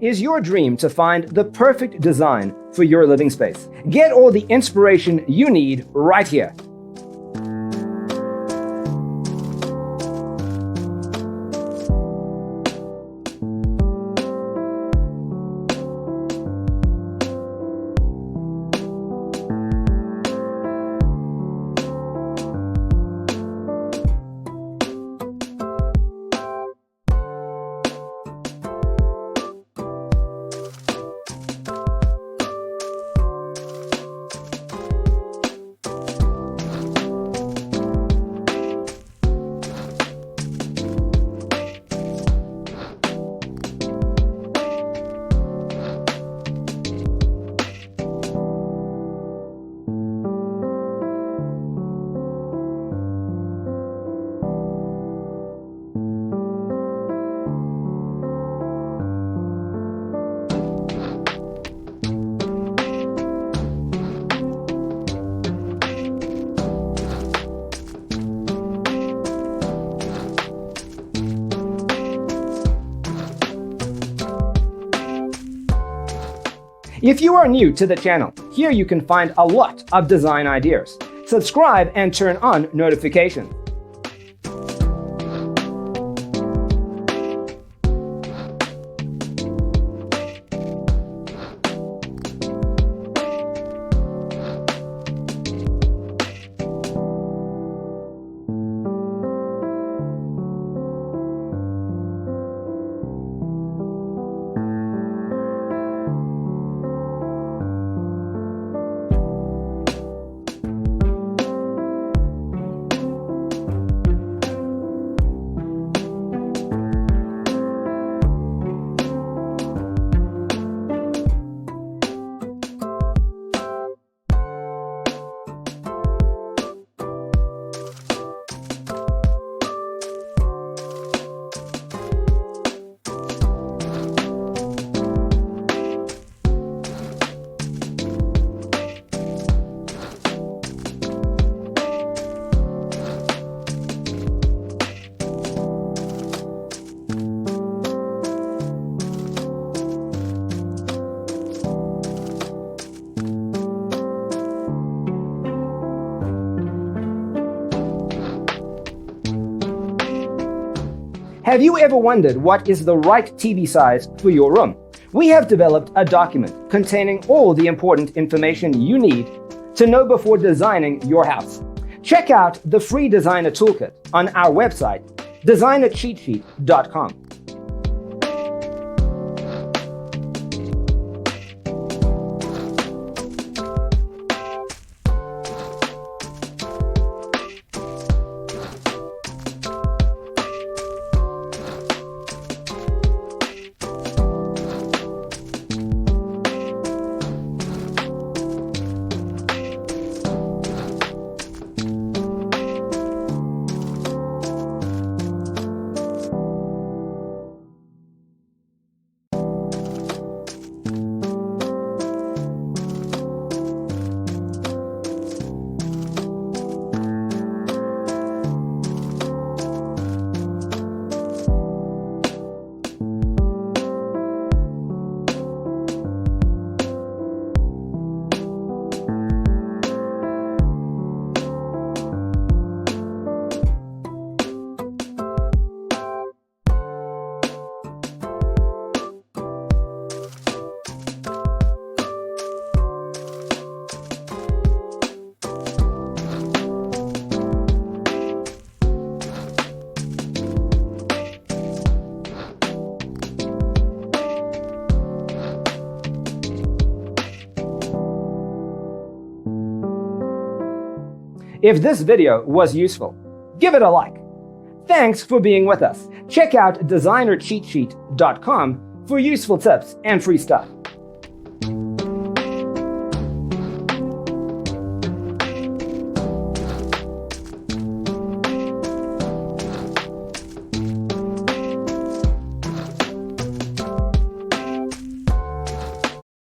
Is your dream to find the perfect design for your living space? Get all the inspiration you need right here. If you are new to the channel, here you can find a lot of design ideas. Subscribe and turn on notifications. Have you ever wondered what is the right TV size for your room? We have developed a document containing all the important information you need to know before designing your house. Check out the free designer toolkit on our website, designercheatsheet.com. If this video was useful, give it a like. Thanks for being with us. Check out designercheatsheet.com for useful tips and free stuff.